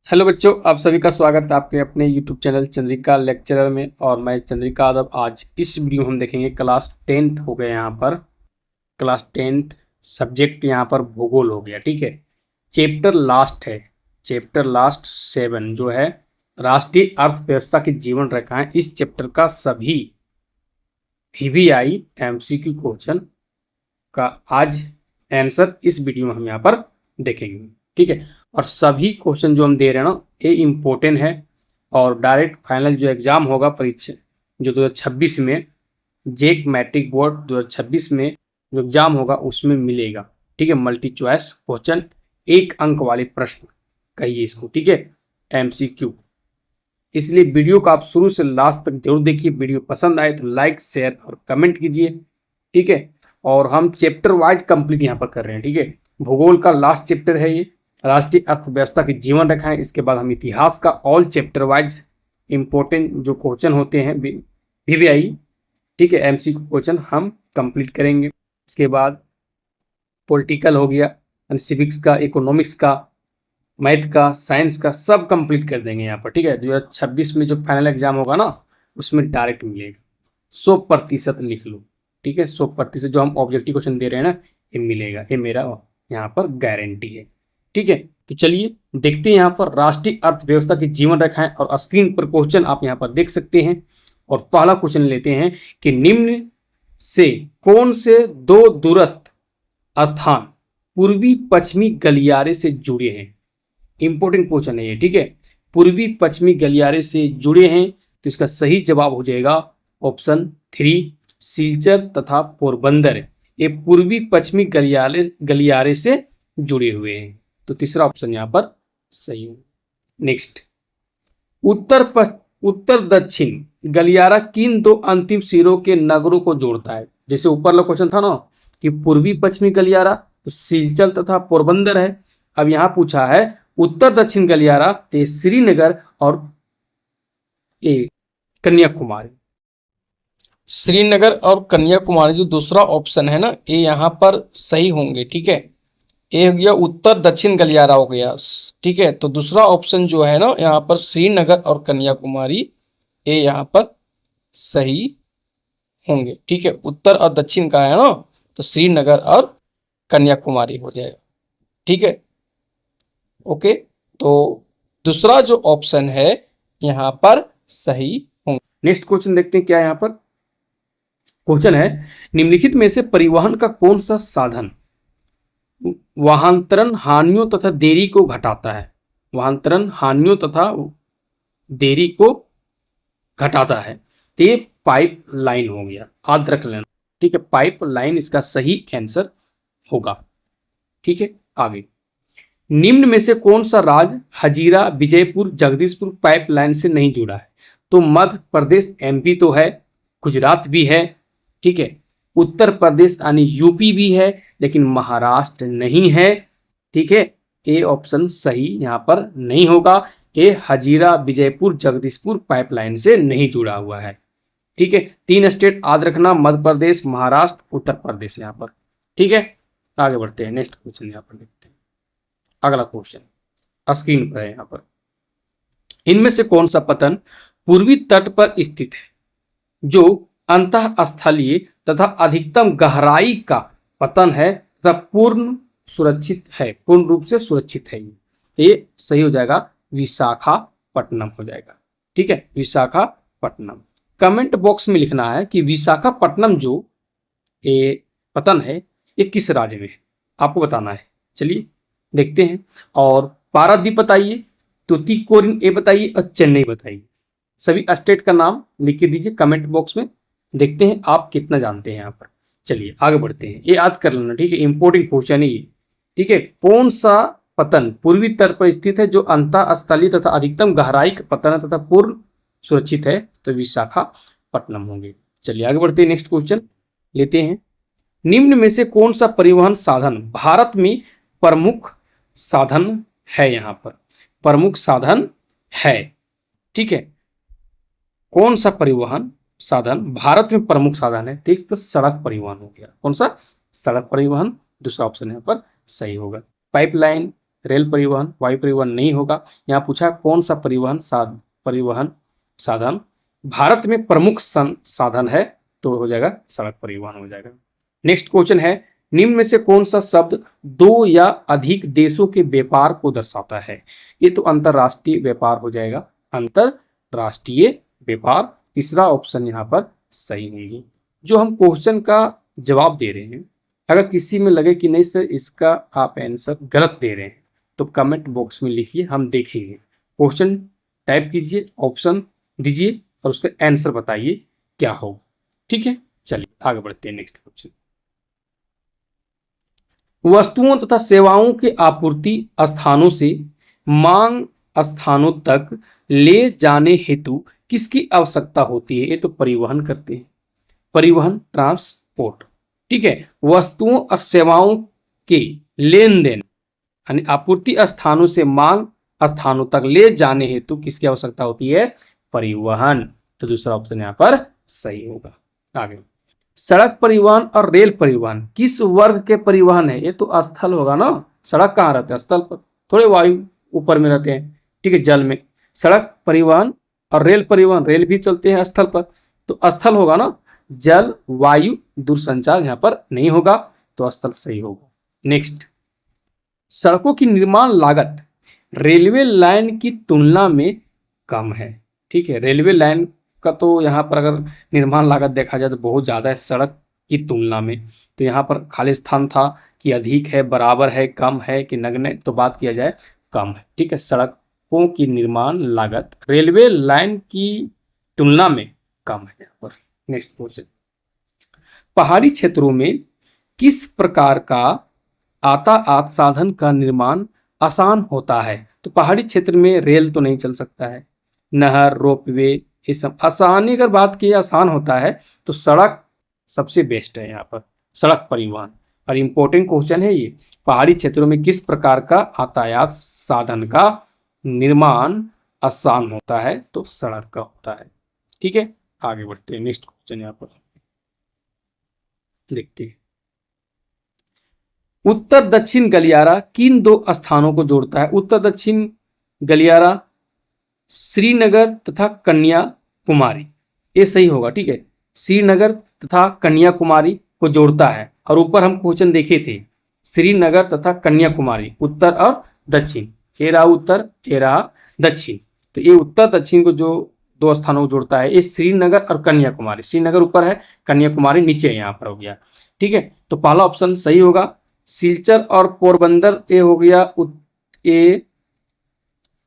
Hello बच्चों, आप सभी का स्वागत है आपके अपने YouTube चैनल चंद्रिका लेक्चरर में। और मैं चंद्रिका यादव। आज इस वीडियो में हम देखेंगे क्लास 10th हो गए यहाँ पर। क्लास 10th सब्जेक्ट यहाँ पर भूगोल हो गया। ठीक है, चैप्टर लास्ट है, चैप्टर लास्ट 7 जो है राष्ट्रीय अर्थव्यवस्था की जीवन रेखाएं। इस चैप्टर का सभी VVI MCQ क्वेश्चन का आज आंसर इस वीडियो में हम यहाँ पर देखेंगे। ठीक है, और सभी क्वेश्चन जो हम दे रहे हैं ना, ये इम्पोर्टेंट है। और डायरेक्ट फाइनल जो एग्जाम होगा परीक्षा जो 2026 में जेक मैट्रिक बोर्ड 2026 में जो एग्जाम होगा उसमें मिलेगा। ठीक है, मल्टी चॉइस क्वेश्चन, 1 अंक वाले प्रश्न कहिए इसको। ठीक है, MCQ। इसलिए वीडियो को आप शुरू से लास्ट तक जरूर देखिए। वीडियो पसंद आए तो लाइक शेयर और कमेंट कीजिए। ठीक है, और हम चैप्टर वाइज कंप्लीट यहाँ पर कर रहे हैं। ठीक है, भूगोल का लास्ट चैप्टर है ये, राष्ट्रीय अर्थव्यवस्था की जीवन रेखाएं। इसके बाद हम इतिहास का ऑल चैप्टर वाइज इंपॉर्टेंट जो क्वेश्चन होते हैं VVI, ठीक है, MCQ क्वेश्चन हम कंप्लीट करेंगे। इसके बाद पॉलिटिकल हो गया, सिविक्स का, इकोनॉमिक्स का, मैथ का, साइंस का, सब कंप्लीट कर देंगे यहाँ पर। ठीक है, 2026 में जो फाइनल एग्जाम होगा ना उसमें डायरेक्ट मिलेगा। 100% लिख लो। ठीक है, 100% जो हम ऑब्जेक्टिव क्वेश्चन दे रहे हैं ना ये मिलेगा, ये मेरा यहाँ पर गारंटी है। ठीक है, तो चलिए देखते हैं यहाँ पर राष्ट्रीय अर्थव्यवस्था की जीवन रेखाएं। और स्क्रीन पर क्वेश्चन आप यहाँ पर देख सकते हैं। और पहला क्वेश्चन लेते हैं कि निम्न से कौन से 2 दूरस्थ स्थान पूर्वी पश्चिमी गलियारे से जुड़े हैं। इंपॉर्टेंट क्वेश्चन है ये। ठीक है, पूर्वी पश्चिमी गलियारे से जुड़े हैं तो इसका सही जवाब हो जाएगा ऑप्शन 3 सिलचर तथा पोरबंदर। ये पूर्वी पश्चिमी गलियारे से जुड़े हुए हैं, तो तीसरा ऑप्शन यहाँ पर सही है। नेक्स्ट, उत्तर दक्षिण गलियारा किन 2 अंतिम सिरों के नगरों को जोड़ता है। जैसे ऊपर वाला क्वेश्चन था ना कि पूर्वी पश्चिमी गलियारा तो सिलचर तथा पोरबंदर है। अब यहाँ पूछा है उत्तर दक्षिण गलियारा तो श्रीनगर और कन्याकुमारी। श्रीनगर और कन्याकुमारी जो दूसरा ऑप्शन है ना ये यहाँ पर सही होंगे। ठीक है, ये हो गया उत्तर दक्षिण गलियारा हो गया। ठीक है, तो दूसरा ऑप्शन जो है ना यहाँ पर श्रीनगर और कन्याकुमारी, ये यहाँ पर सही होंगे। ठीक है, उत्तर और दक्षिण का है ना तो श्रीनगर और कन्याकुमारी हो जाएगा। ठीक है, ओके, तो दूसरा जो ऑप्शन है यहाँ पर सही होंगे। नेक्स्ट क्वेश्चन देखते हैं क्या यहाँ पर क्वेश्चन है। निम्नलिखित में से परिवहन का कौन सा साधन वाहनतरण हानियों तथा देरी को घटाता है। वाहनतरण हानियों तथा देरी को घटाता है, तो ये पाइप लाइन हो गया, याद रख लेना। ठीक है, पाइप लाइन इसका सही आंसर होगा। ठीक है, आगे निम्न में से कौन सा राज्य हजीरा विजयपुर जगदीशपुर पाइपलाइन से नहीं जुड़ा है। तो मध्य प्रदेश MP तो है, गुजरात भी है, ठीक है, उत्तर प्रदेश यानी UP भी है, लेकिन महाराष्ट्र नहीं है। ठीक है, ए ऑप्शन सही यहाँ पर नहीं होगा। ये हजीरा विजयपुर जगदीशपुर पाइपलाइन से नहीं जुड़ा हुआ है। ठीक है, 3 स्टेट याद रखना, मध्य प्रदेश, महाराष्ट्र, उत्तर प्रदेश यहाँ पर। ठीक है, आगे बढ़ते हैं। नेक्स्ट क्वेश्चन यहाँ पर देखते हैं। अगला क्वेश्चन स्क्रीन पर है यहाँ पर। इनमें से कौन सा पतन पूर्वी तट पर स्थित है जो अंतःस्थलीय तथा अधिकतम गहराई का पतन है तथा पूर्ण रूप से सुरक्षित है। ये सही हो जाएगा, विशाखापट्टनम हो जाएगा। ठीक है, विशाखापट्टनम। कमेंट बॉक्स में लिखना है कि विशाखापट्टनम जो ये पतन है ये किस राज्य में है, आपको बताना है। चलिए देखते हैं। और पारादीप बताइए, तूतीकोरिन ये बताइए और चेन्नई बताइए। सभी स्टेट का नाम लिख के दीजिए कमेंट बॉक्स में। देखते हैं आप कितना जानते हैं यहाँ पर। चलिए आगे बढ़ते हैं, ये याद कर लेना। ठीक है, इंपॉर्टेंट क्वेश्चन है ये। ठीक है, कौन सा पतन पूर्वी तट पर स्थित है जो अंतःस्थलीय तथा अधिकतम गहराई का पतन है तथा पूर्ण सुरक्षित है, तो विशाखापट्टनम होंगे। चलिए आगे बढ़ते हैं, नेक्स्ट क्वेश्चन लेते हैं। निम्न में से कौन सा परिवहन साधन भारत में प्रमुख साधन है। यहाँ पर प्रमुख साधन है। ठीक है, कौन सा परिवहन साधन भारत में प्रमुख साधन है। ठीक, तो सड़क परिवहन हो गया। कौन सा, सड़क परिवहन। दूसरा ऑप्शन यहाँ पर सही होगा। पाइपलाइन, रेल परिवहन, वायु परिवहन नहीं होगा। यहाँ पूछा कौन सा परिवहन साधन भारत में प्रमुख साधन है, तो हो जाएगा सड़क परिवहन हो जाएगा। नेक्स्ट क्वेश्चन है, निम्न में से कौन सा शब्द दो या अधिक देशों के व्यापार को दर्शाता है? ये तो अंतरराष्ट्रीय व्यापार हो जाएगा, अंतरराष्ट्रीय व्यापार। तीसरा ऑप्शन यहाँ पर सही होगी। जो हम क्वेश्चन का जवाब दे रहे हैं, अगर किसी में लगे कि नहीं सर इसका आप आंसर गलत दे रहे हैं, तो कमेंट बॉक्स में लिखिए, हम देखेंगे। क्वेश्चन टाइप कीजिए, ऑप्शन दीजिए और उसका आंसर बताइए क्या हो। ठीक है, चलिए आगे बढ़ते हैं। नेक्स्ट क्वेश्चन, वस्तुओं तथा सेवाओं के आपूर्ति स्थानों से मांग स्थानों तक ले जाने हेतु किसकी आवश्यकता होती है? ये तो परिवहन करते हैं, परिवहन, ट्रांसपोर्ट। ठीक है, वस्तुओं और सेवाओं के लेन देन यानी आपूर्ति स्थानों से मांग स्थानों तक ले जाने हेतु किसकी आवश्यकता होती है? परिवहन। तो दूसरा ऑप्शन यहाँ पर सही होगा। आगे, सड़क परिवहन और रेल परिवहन किस वर्ग के परिवहन है? ये तो स्थल होगा ना, सड़क कहाँ रहते हैं? स्थल पर, थोड़े वायु ऊपर में रहते हैं। ठीक है, जल में। सड़क परिवहन और रेल परिवहन, रेल भी चलते हैं स्थल पर, तो स्थल होगा ना, जल, वायु, दूरसंचार यहाँ पर नहीं होगा, तो स्थल सही होगा। नेक्स्ट, सड़कों की निर्माण लागत रेलवे लाइन की तुलना में कम है। ठीक है, रेलवे लाइन का तो यहाँ पर अगर निर्माण लागत देखा जाए तो बहुत ज़्यादा है सड़क की तुलना में। तो यहाँ पर खाली स्थान था कि अधिक है, बराबर है, कम है कि नगण्य, तो बात किया जाए कम है। ठीक है, सड़कों की निर्माण लागत रेलवे लाइन की तुलना में कम है यहाँ पर। नेक्स्ट क्वेश्चन, पहाड़ी क्षेत्रों में किस प्रकार का यातायात साधन का निर्माण आसान होता है? तो पहाड़ी क्षेत्र में रेल तो नहीं चल सकता है, नहर, रोपवे, ये सब आसानी अगर बात की आसान होता है तो सड़क सबसे बेस्ट है यहाँ पर, सड़क परिवहन। और इम्पोर्टेंट क्वेश्चन है ये, पहाड़ी क्षेत्रों में किस प्रकार का यातायात साधन का निर्माण आसान होता है? तो सड़क का होता है। ठीक है, आगे बढ़ते हैं। नेक्स्ट क्वेश्चन यहाँ पर देखते हैं, उत्तर दक्षिण गलियारा किन दो स्थानों को जोड़ता है? उत्तर दक्षिण गलियारा श्रीनगर तथा कन्याकुमारी, ये सही होगा। ठीक है, श्रीनगर तथा कन्याकुमारी को जोड़ता है। और ऊपर हम क्वेश्चन देखे थे, श्रीनगर तथा कन्याकुमारी, उत्तर और दक्षिण, ये रहा उत्तर, ये रहा दक्षिण। तो ये उत्तर दक्षिण को जो दो स्थानों को जोड़ता है, ये श्रीनगर और कन्याकुमारी। श्रीनगर ऊपर है, कन्याकुमारी नीचे यहाँ पर हो गया। ठीक है, तो पहला ऑप्शन सही होगा। सिलचर और पोरबंदर, ये हो गया, ये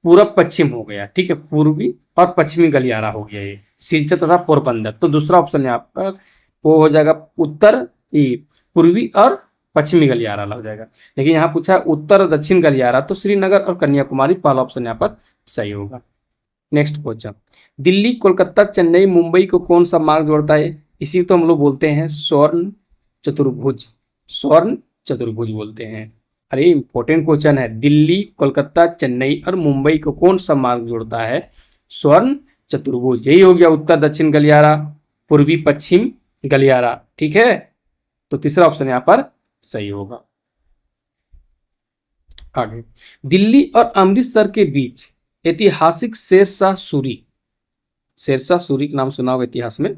पूरब पश्चिम हो गया। ठीक है, पूर्वी और पश्चिमी गलियारा हो गया ये सिलचर तथा पोरबंदर। तो दूसरा ऑप्शन यहाँ पर वो हो जाएगा उत्तर, ये पूर्वी और पश्चिमी गलियारा लग जाएगा। लेकिन यहाँ पूछा उत्तर और दक्षिण गलियारा, तो श्रीनगर और कन्याकुमारी, पहला ऑप्शन यहाँ पर सही होगा। नेक्स्ट क्वेश्चन, दिल्ली, कोलकाता, चेन्नई, मुंबई को कौन सा मार्ग जोड़ता है? इसी तो हम लोग बोलते हैं स्वर्ण चतुर्भुज, स्वर्ण चतुर्भुज बोलते हैं। अरे इंपॉर्टेंट क्वेश्चन है, दिल्ली, कोलकाता, चेन्नई और मुंबई को कौन सा मार्ग जोड़ता है? स्वर्ण चतुर्भुज। यही हो गया उत्तर दक्षिण गलियारा, पूर्वी पश्चिम गलियारा। ठीक है, तो तीसरा ऑप्शन यहाँ पर सही होगा। आगे, दिल्ली और अमृतसर के बीच ऐतिहासिक शेरशाह सूरी, शेरशाह सूरी का नाम सुना होगा इतिहास में,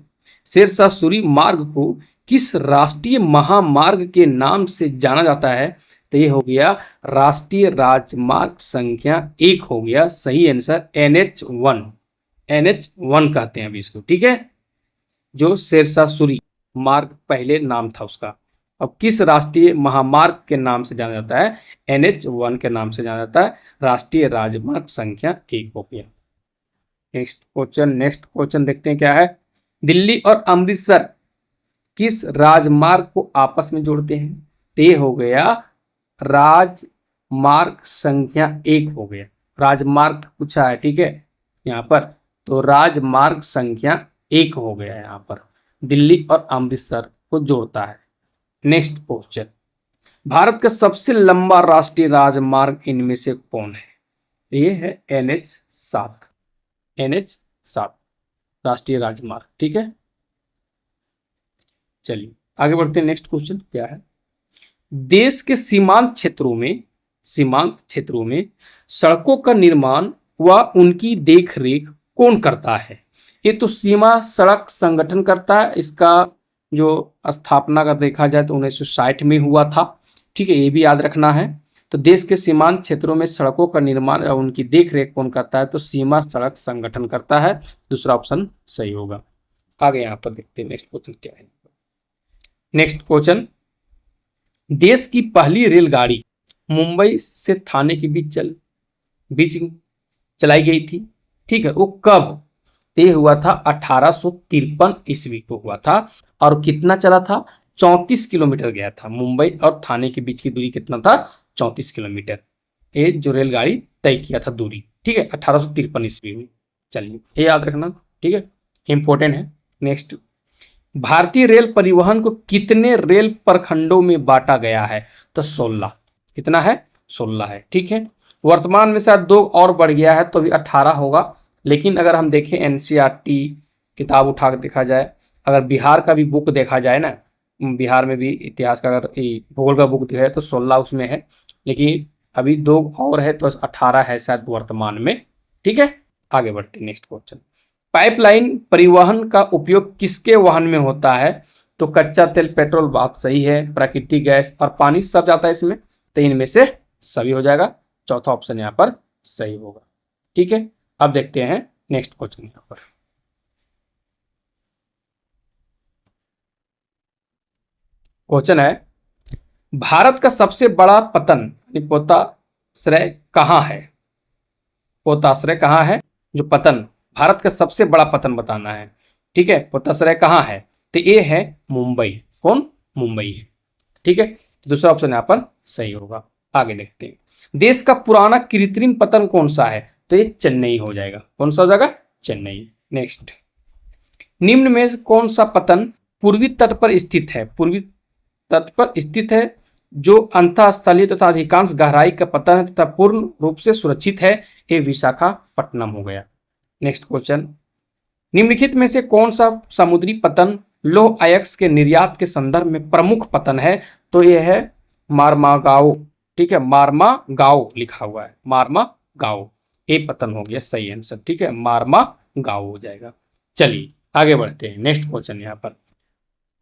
शेरशाह सूरी मार्ग को किस राष्ट्रीय महामार्ग के नाम से जाना जाता है? तो ये हो गया राष्ट्रीय राजमार्ग संख्या 1 हो गया। सही आंसर NH1, NH1 कहते हैं अभी इसको। ठीक है, जो शेरशाह सूरी मार्ग पहले नाम था उसका, अब किस राष्ट्रीय महामार्ग के नाम से जाना जाता है? NH1 के नाम से जाना जाता है, राष्ट्रीय राजमार्ग संख्या 1 हो गया। नेक्स्ट क्वेश्चन देखते हैं क्या है, दिल्ली और अमृतसर किस राजमार्ग को आपस में जोड़ते हैं? तो ये हो गया राजमार्ग संख्या 1 हो गया, राजमार्ग पूछा है। ठीक है, यहाँ पर तो राजमार्ग संख्या 1 हो गया यहाँ पर, दिल्ली और अमृतसर को जोड़ता है। नेक्स्ट क्वेश्चन, भारत का सबसे लंबा राष्ट्रीय राजमार्ग इनमें से कौन है? ये है NH7, NH7 राष्ट्रीय राजमार्ग। ठीक है, चलिए आगे बढ़ते हैं। नेक्स्ट क्वेश्चन क्या है, देश के सीमांत क्षेत्रों में सीमांत क्षेत्रों में सड़कों का निर्माण व उनकी देखरेख कौन करता है? ये तो सीमा सड़क संगठन करता है। इसका जो स्थापना का देखा जाए तो 1960 में हुआ था। ठीक है, ये भी याद रखना है। तो देश के सीमांत क्षेत्रों में सड़कों का निर्माण और उनकी देखरेख कौन करता है? तो सीमा सड़क संगठन करता है। दूसरा ऑप्शन सही होगा। आगे यहाँ पर देखते हैं नेक्स्ट क्वेश्चन क्या है। नेक्स्ट क्वेश्चन, देश की पहली रेलगाड़ी मुंबई से थाने के बीच चलाई गई थी। ठीक है, वो कब? ये हुआ था 1853 ईस्वी को हुआ था। और कितना चला था? 34 किलोमीटर गया था। मुंबई और थाने के बीच की दूरी कितना था? 34 किलोमीटर। ये जो रेलगाड़ी तय किया था दूरी। ठीक है, 1853 ईस्वी में। चलिए, ये याद रखना। ठीक है, इंपॉर्टेंट है। नेक्स्ट, भारतीय रेल परिवहन को कितने रेल प्रखंडों में बांटा गया है? तो 16। कितना है? 16 है। ठीक है, वर्तमान में शायद 2 और बढ़ गया है, तो अभी 18 होगा। लेकिन अगर हम देखें एनसीईआरटी किताब उठा कर देखा जाए, अगर बिहार का भी बुक देखा जाए ना, बिहार में भी इतिहास का अगर भूगोल का बुक देखा जाए तो 16 उसमें है। लेकिन अभी 2 और है तो 18 है शायद वर्तमान में। ठीक है, आगे बढ़ते हैं नेक्स्ट क्वेश्चन। पाइपलाइन परिवहन का उपयोग किसके वाहन में होता है? तो कच्चा तेल, पेट्रोल, बात सही है। प्राकृतिक गैस और पानी सब जाता है इसमें, तो इनमें से सभी हो जाएगा। चौथा ऑप्शन यहाँ पर सही होगा। ठीक है, अब देखते हैं नेक्स्ट क्वेश्चन। यहाँ पर क्वेश्चन है, भारत का सबसे बड़ा पतन पोताश्रय कहाँ है? पोताश्रय कहाँ है? जो पतन, भारत का सबसे बड़ा पतन बताना है। ठीक है, पोताश्रय कहाँ है? तो ये है मुंबई। कौन? मुंबई है। ठीक है, दूसरा ऑप्शन यहाँ पर सही होगा। आगे देखते हैं, देश का पुराना कृत्रिम पतन कौन सा है? तो ये चेन्नई हो जाएगा। कौन सा हो जाएगा? चेन्नई। नेक्स्ट, निम्न में से कौन सा पतन पूर्वी तट पर स्थित है? पूर्वी तट पर स्थित है, जो अंतःस्थलीय तथा अधिकांश गहराई का पतन है तथा पूर्ण रूप से सुरक्षित है। ये विशाखापट्टनम हो गया। नेक्स्ट क्वेश्चन, निम्नलिखित में से कौन सा समुद्री पतन लौह अयस्क के निर्यात के संदर्भ में प्रमुख पतन है? तो यह है मार्मागाओ। ठीक है, मार्मागाओ लिखा हुआ है, मार्मागाओ। ये पतन हो गया सही आंसर। ठीक है, मार्मागाओ हो जाएगा। चलिए आगे बढ़ते हैं नेक्स्ट क्वेश्चन यहाँ पर।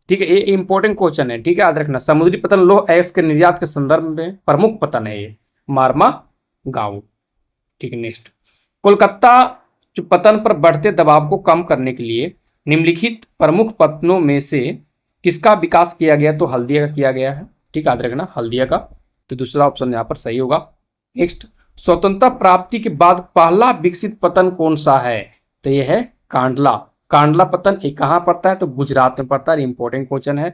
ठीक है, ये इंपॉर्टेंट क्वेश्चन है। ठीक है, याद रखना, समुद्री पतन लौह अयस्क के निर्यात के संदर्भ में प्रमुख पतन है ये मार्मागाओ। ठीक है, नेक्स्ट, कोलकाता जो पतन पर बढ़ते दबाव को कम करने के लिए निम्नलिखित प्रमुख पतनों में से किसका विकास किया गया? तो हल्दिया का किया गया है। ठीक है, याद रखना, हल्दिया का। तो दूसरा ऑप्शन यहाँ पर सही होगा। नेक्स्ट, स्वतंत्रता प्राप्ति के बाद पहला विकसित पतन कौन सा है? तो यह है कांडला। कांडला पतन ये कहाँ पड़ता है? तो गुजरात में पड़ता है। इंपॉर्टेंट क्वेश्चन है।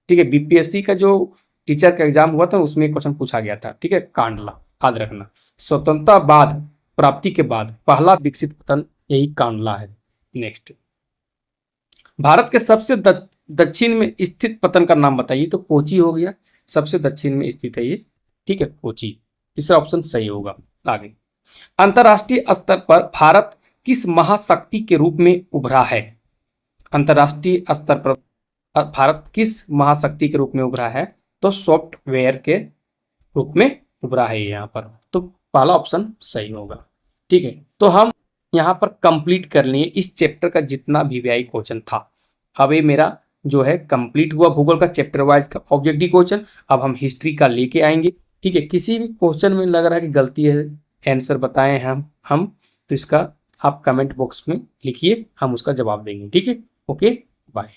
ठीक है, बीपीएससी का जो टीचर का एग्जाम हुआ था उसमें क्वेश्चन पूछा गया था। ठीक है, कांडला याद रखना, स्वतंत्रता बाद प्राप्ति के बाद पहला विकसित पतन यही कांडला है। नेक्स्ट, भारत के सबसे दक्षिण में स्थित पतन का नाम बताइए? तो कोची हो गया, सबसे दक्षिण में स्थित है ये। ठीक है, कोची। तीसरा ऑप्शन सही होगा। आगे, अंतरराष्ट्रीय स्तर पर भारत किस महाशक्ति के रूप में उभरा है? अंतरराष्ट्रीय स्तर पर भारत किस महाशक्ति के रूप में उभरा है? तो सॉफ्टवेयर के रूप में उभरा है यहाँ पर। तो पहला ऑप्शन सही होगा। ठीक है, तो हम यहाँ पर कंप्लीट कर लिए इस चैप्टर का जितना भी VVI क्वेश्चन था। अब ये मेरा जो है कंप्लीट हुआ भूगोल का चैप्टर वाइज का ऑब्जेक्टिव क्वेश्चन। अब हम हिस्ट्री का लेके आएंगे। ठीक है, किसी भी क्वेश्चन में लग रहा है कि गलती है, आंसर बताएं हम तो इसका आप कमेंट बॉक्स में लिखिए, हम उसका जवाब देंगे। ठीक है, ओके, बाय।